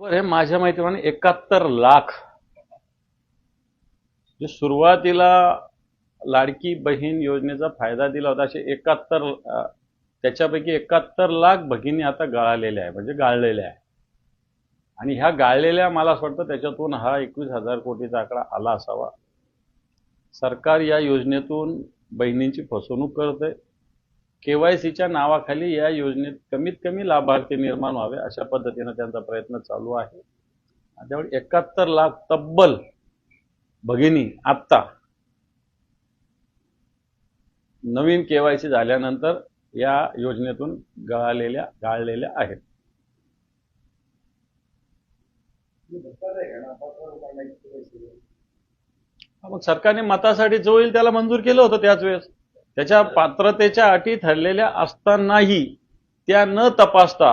बरोबर आहे. माझ्या माहितीप्रमाणे 71 लाख जे सुरुवातीला लाडकी बहीण योजनेचा फायदा दिला होता असे 71 त्याच्यापैकी 71 लाख भगिनी आता गळालेल्या आहे, म्हणजे गाळलेल्या आहे. आणि ह्या गाळलेल्या मला असं वाटतं त्याच्यातून हा 21,000 कोटीचा आकडा आला असावा. सरकार या योजनेतून बहिणींची फसवणूक करते. केवायसीच्या नावाखाली या योजनेत कमीत कमी लाभार्थी निर्माण व्हावे अशा पद्धतीने त्यांचा प्रयत्न चालू आहे. त्यामुळे 71 लाख तब्बल भगिनी आत्ता नवीन केवायसी झाल्यानंतर या योजनेतून गाळलेल्या आहेत. मग सरकारने मतासाठी जो येईल त्याला मंजूर केलं होतं त्याच वेळेस. त्याच्या पात्रतेच्या अटी ठरलेल्या असतानाही त्या न तपासता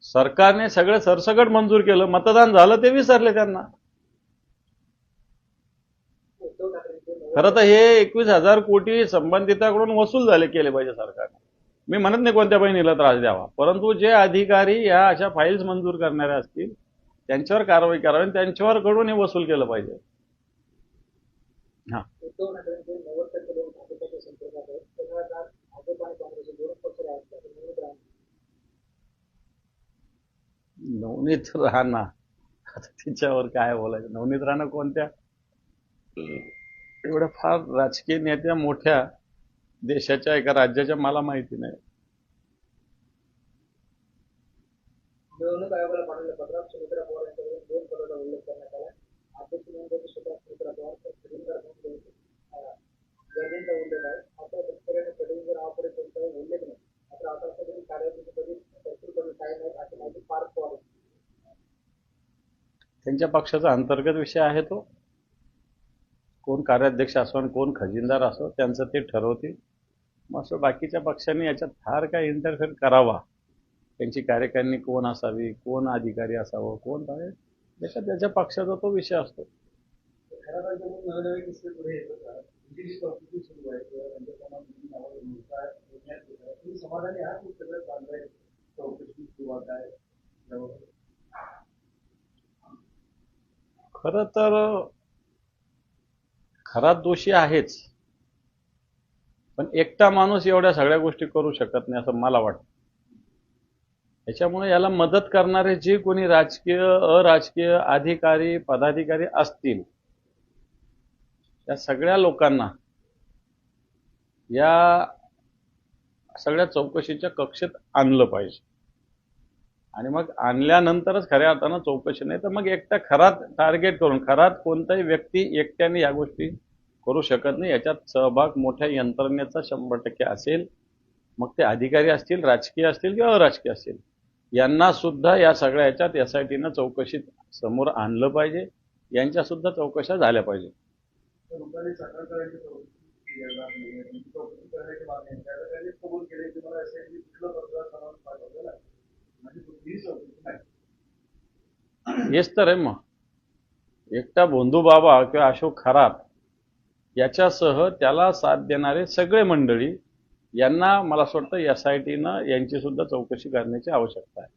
सरकारने सगळं सरसकट मंजूर केलं. मतदान झालं ते विसरले त्यांना. खरं तर हे 21,000 कोटी संबंधिताकडून वसूल केले पाहिजे सरकारने. मी म्हणत नाही कोणत्या बहिणीला त्रास द्यावा, परंतु जे अधिकारी या अशा फाईल्स मंजूर करणारे असतील त्यांच्यावर कारवाई करावी, त्यांच्यावर कडून हे वसूल केलं पाहिजे. हा, नवनीत राणा आता तिच्यावर काय बोलायचं. नवनीत राणा कोणत्या एवढ्या फार राजकीय नेत्या मोठ्या देशाच्या एका राज्याच्या मला माहिती नाही. निवडणूक आयोगाला पाठवलेल्या पत्रात सुमित्रा पवार यांच्याकडून 2 पदाचा उल्लेख करण्यात आला. अध्यक्ष म्हणून स्वतः सुमित्रा पवार खजिनदार म्हणून गरजेचा उल्लेख आहे. आता शेतकऱ्यांनी खजिनदार नावापुढे कोणताही उल्लेख नाही. मात्र आता सगळी कार्यालयामध्ये भरपूर काही नाही अशी माहिती पार्थ पवार त्यांच्या पक्षाचा अंतर्गत विषय आहे तो. कोण कार्याध्यक्ष असो आणि कोण खजिनदार असो त्यांचं ते ठरवतील. मग असं बाकीच्या पक्षांनी याच्यात फार काय इंटरफेअर करावा, त्यांची कार्यकारिणी कोण असावी, कोण अधिकारी असावं, कोण काय, त्याच्या पक्षाचा तो विषय असतो. खरं तर खरा दोषी आहेच, पण एकटा माणूस एवढ्या सगळ्या गोष्टी करू शकत नाही असं मला वाटतं. त्याच्यामुळे याला मदत करणारे जे कोणी राजकीय अराजकीय अधिकारी पदाधिकारी असतील त्या सगळ्या लोकांना या सगळ्या चौकशीच्या कक्षेत आणलं पाहिजे. आणि मग आणल्यानंतरच खऱ्या अर्थानं चौकशी, नाही तर मग एकटा खरात टार्गेट करून, खरात कोणताही व्यक्ती एकट्याने या गोष्टी करू शकत नाही. याच्यात सहभाग मोठ्या यंत्रणेचा 100% असेल. मग ते अधिकारी असतील, राजकीय असतील किंवा अराजकीय असतील, यांना सुद्धा या सगळ्या याच्यात एसआयटीनं चौकशीत समोर आणलं पाहिजे. यांच्या सुद्धा चौकशा झाल्या पाहिजे. हेच तर आहे. मग एकटा भोंदू बाबा किंवा अशोक खरात याच्यासह त्याला साथ देणारे सगळे मंडळी यांना मला असं वाटतं एसआयटीनं यांची सुद्धा चौकशी करण्याची आवश्यकता आहे.